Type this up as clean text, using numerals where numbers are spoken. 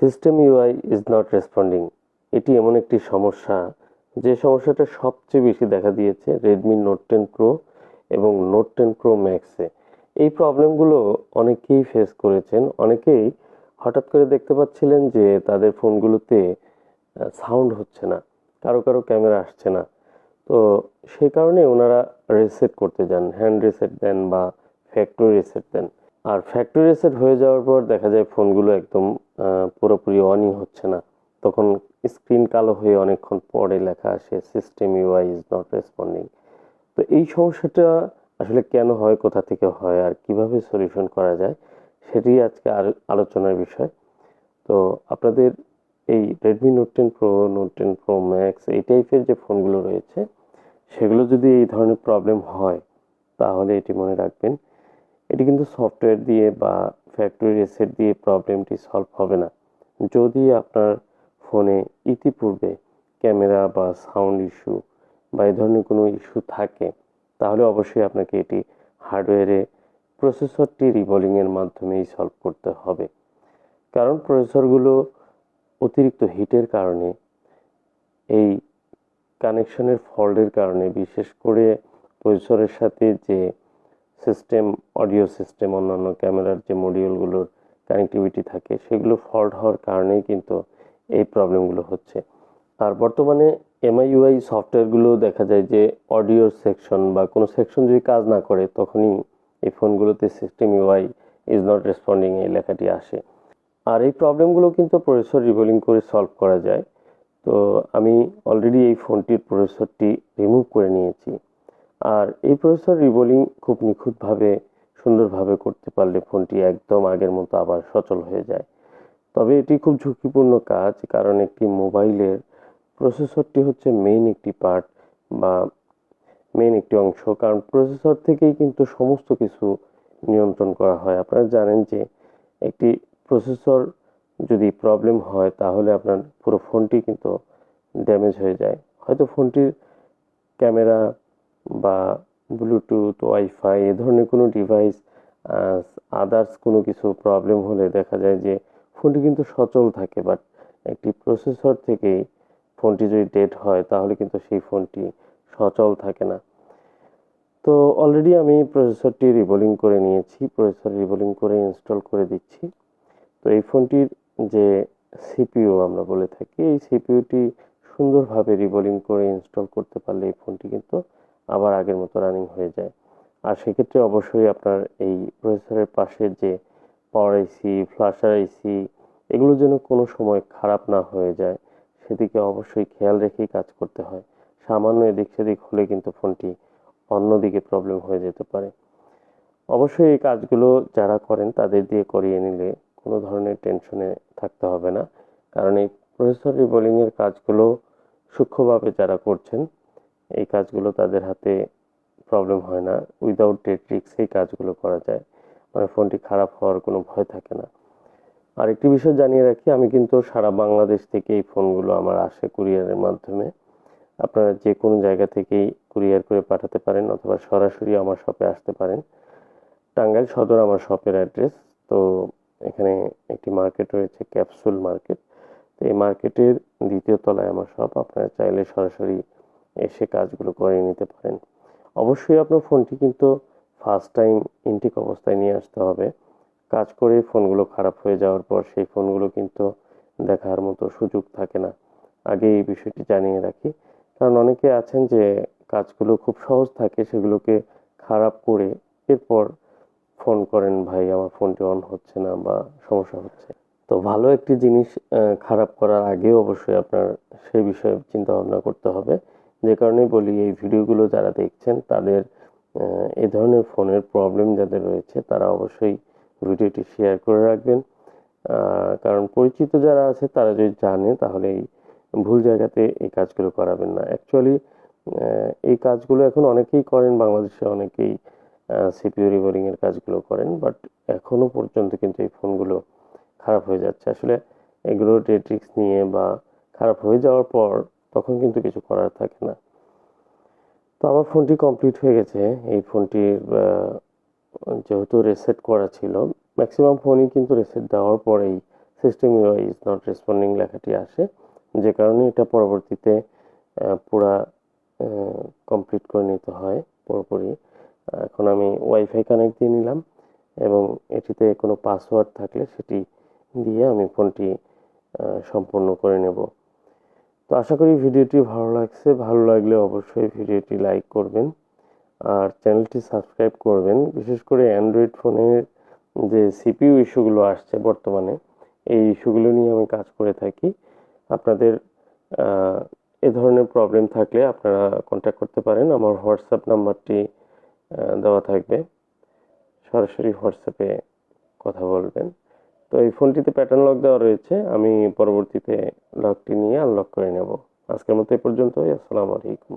System UI is not responding. এটি এমন একটি সমস্যা, যে সমস্যাটা সবচেয়ে বেশি দেখা দিয়েছে রেডমি নোট 10 প্রো এবং নোট 10 প্রো ম্যাক্সে। এই প্রবলেমগুলো অনেকেই ফেস করেছেন। অনেকেই হঠাৎ করে দেখতে পাচ্ছিলেন যে তাদের ফোনগুলোতে সাউন্ড হচ্ছে না, কারো কারো ক্যামেরা আসছে না। তো সেই কারণে ওনারা রিসেট করতে যান, হ্যান্ড রিসেট দেন বা ফ্যাক্টরি রিসেট দেন। আর ফ্যাক্টরি রিসেট হয়ে যাওয়ার পর দেখা যায় ফোনগুলো একদম পুরোপুরি অনই হচ্ছে না। তখন স্ক্রিন কালো হয়ে অনেকক্ষণ পরে লেখা আসে system UI is not responding. তো এই সমস্যাটা আসলে কেন হয়, কোথা থেকে হয়, আর কিভাবে সলিউশন করা যায়, সেটি আজকে আর আলোচনার বিষয়। তো আপনাদের এই Redmi note 10 pro, note 10 pro max এই টাইপের যে ফোনগুলো রয়েছে, সেগুলো যদি এই ধরনের প্রবলেম হয়, তাহলে এটি মনে রাখবেন, এটি কিন্তু সফটওয়্যার দিয়ে বা ফ্যাক্টরি রিসেট দিয়ে প্রবলেমটি সলভ হবে না। যদি আপনার ফোনে ইতিপূর্বে ক্যামেরা বা সাউন্ড ইস্যু বা এই ধরনের কোনো ইস্যু থাকে, তাহলে অবশ্যই আপনাকে এটি হার্ডওয়্যারে প্রসেসরটি রিবলিংয়ের মাধ্যমেই সলভ করতে হবে। কারণ প্রসেসরগুলো অতিরিক্ত হিটের কারণে, এই কানেকশনের ফল্টের কারণে, বিশেষ করে প্রসেসরের সাথে যে সিস্টেম, অডিও সিস্টেম, অন্যান্য ক্যামেরার যে মডিউলগুলোর কানেক্টিভিটি থাকে, সেগুলো ফল্ট হওয়ার কারণেই কিন্তু এই প্রবলেমগুলো হচ্ছে। আর বর্তমানে এমআইইউআই সফটওয়্যারগুলো দেখা যায় যে অডিওর সেকশন বা কোনো সেকশন যদি কাজ না করে, তখনই এই ফোনগুলোতে system UI is not responding এই লেখাটি আসে। আর এই প্রবলেমগুলো কিন্তু প্রসেসর রিবোলিং করে সলভ করা যায়। তো আমি অলরেডি এই ফোনটির প্রসেসরটি রিমুভ করে নিয়েছি। আর এই প্রসেসর রিবোলিং খুব নিখুঁতভাবে, সুন্দরভাবে করতে পারলে ফোনটি একদম আগের মতো আবার সচল হয়ে যায়। তবে এটি খুব ঝুঁকিপূর্ণ কাজ, কারণ একটি মোবাইলের প্রসেসরটি হচ্ছে মেইন একটি পার্ট বা মেইন একটি অংশ। কারণ প্রসেসর থেকেই কিন্তু সমস্ত কিছু নিয়ন্ত্রণ করা হয়। আপনারা জানেন যে একটি প্রসেসর যদি প্রবলেম হয়, তাহলে আপনার পুরো ফোনটি কিন্তু ড্যামেজ হয়ে যায়। হয়তো ফোনটির ক্যামেরা বা ব্লুটুথ, ওয়াইফাই এ ধরনের কোনো ডিভাইস, আদার্স কোনো কিছু প্রবলেম হলে দেখা যায় যে ফোনটি কিন্তু সচল থাকে, বাট একটি প্রসেসর থেকেই ফোনটি যদি ডেড হয়, তাহলে কিন্তু সেই ফোনটি সচল থাকে না। তো অলরেডি আমি প্রসেসরটি রিবোলিং করে নিয়েছি, প্রসেসর রিবোলিং করে ইনস্টল করে দিচ্ছি। তো এই ফোনটির যে সিপিইউ আমরা বলে থাকি, এই সিপিইউটি সুন্দরভাবে রিবোলিং করে ইনস্টল করতে পারলে এই ফোনটি কিন্তু আবার আগের মতো রানিং হয়ে যায়। আর সেক্ষেত্রে অবশ্যই আপনার এই প্রসেসরের পাশে যে পাওয়ার আইসি, ফ্ল্যাশার আইসি, এগুলো যেন কোনো সময় খারাপ না হয়ে যায়, সেদিকে অবশ্যই খেয়াল রেখেই কাজ করতে হয়। সামান্য এদিক সেদিক হলে কিন্তু ফোনটি অন্যদিকে প্রবলেম হয়ে যেতে পারে। অবশ্যই এই কাজগুলো যারা করেন তাদের দিয়ে করিয়ে নিলে কোনো ধরনের টেনশনে থাকতে হবে না। কারণ এই প্রসেসর রিবোলিংয়ের কাজগুলো সূক্ষ্মভাবে যারা করছেন, এই কাজগুলো তাদের হাতে প্রবলেম হয় না। উইদাউট ডেট্রিক্স এই কাজগুলো করা যায়, মানে ফোনটি খারাপ হওয়ার কোনো ভয় থাকে না। আরেকটি বিষয় জানিয়ে রাখি, আমি কিন্তু সারা বাংলাদেশ থেকে এই ফোনগুলো আমার আসে কুরিয়ারের মাধ্যমে। আপনারা যে কোনো জায়গা থেকেই কুরিয়ার করে পাঠাতে পারেন, অথবা সরাসরি আমার শপে আসতে পারেন। টাঙ্গাইল সদর আমার শপের অ্যাড্রেস। তো এখানে একটি মার্কেট রয়েছে, ক্যাপসুল মার্কেট। তো এই মার্কেটের দ্বিতীয় তলায় আমার শপ। আপনারা চাইলে সরাসরি এসে কাজগুলো করে নিতে পারেন। অবশ্যই আপনার ফোনটি কিন্তু ফার্স্ট টাইম ইনটেক অবস্থায় নিয়ে আসতে হবে। কাজ করে ফোনগুলো খারাপ হয়ে যাওয়ার পর সেই ফোনগুলো কিন্তু দেখার মতো সুযোগ থাকে না। আগে এই বিষয়টি জানিয়ে রাখি, কারণ অনেকে আছেন যে কাজগুলো খুব সহজ থাকে, সেগুলোকে খারাপ করে এরপর ফোন করেন, ভাই আমার ফোনটি অন হচ্ছে না বা সমস্যা হচ্ছে। তো ভালো একটি জিনিস খারাপ করার আগে অবশ্যই আপনার সেই বিষয়ে চিন্তা ভাবনা করতে হবে। যে কারণেই বলি, এই ভিডিওগুলো যারা দেখছেন তাদের এই ধরনের ফোনের প্রবলেম যাদের রয়েছে, তারা অবশ্যই ভিডিওটি শেয়ার করে রাখবেন। কারণ পরিচিত যারা আছে তারা যদি জানে, তাহলে এই ভুল জায়গাতে এই কাজগুলো করাবেন না। অ্যাকচুয়ালি এই কাজগুলো এখন অনেকেই করেন, বাংলাদেশে অনেকেই সিপিইউ রিবোলিং এর কাজগুলো করেন, বাট এখনো পর্যন্ত কিন্তু এই ফোনগুলো খারাপ হয়ে যাচ্ছে। আসলে এগুলো ডেট্রিক্স নিয়ে বা খারাপ হয়ে যাওয়ার পর তখন কিন্তু কিছু করার থাকে না। তো আমার ফোনটি কমপ্লিট হয়ে গেছে। এই ফোনটির যেহেতু রিসেট করা ছিল, ম্যাক্সিমাম ফোনই কিন্তু রিসেট দেওয়ার পরেই system UI is not responding লেখাটি আসে, যে কারণে এটা পরবর্তীতে পুরা কমপ্লিট করে নিতে হয় পুরোপুরি। এখন আমি ওয়াইফাই কানেক্ট দিয়ে নিলাম এবং এটিতে কোনো পাসওয়ার্ড থাকলে সেটি দিয়ে আমি ফোনটি সম্পূর্ণ করে নেব। তো আশা করি ভিডিওটি ভালো লাগছে। ভালো লাগলে অবশ্যই ভিডিওটি লাইক করবেন আর চ্যানেলটি সাবস্ক্রাইব করবেন। বিশেষ করে অ্যান্ড্রয়েড ফোনের যে সিপিইউ ইস্যুগুলো আসছে বর্তমানে, এই ইস্যুগুলো নিয়ে আমি কাজ করে থাকি। আপনাদের এ ধরনের প্রবলেম থাকলে আপনারা কন্ট্যাক্ট করতে পারেন। আমার হোয়াটসঅ্যাপ নাম্বারটি দেওয়া থাকবে, সরাসরি হোয়াটসঅ্যাপে কথা বলবেন। তো এই ফোনটিতে প্যাটার্ন লক দেওয়া রয়েছে, আমি পরবর্তীতে লকটি নিয়ে আনলক করে নেব। আজকের মতো এ পর্যন্তই। আসসালামু আলাইকুম।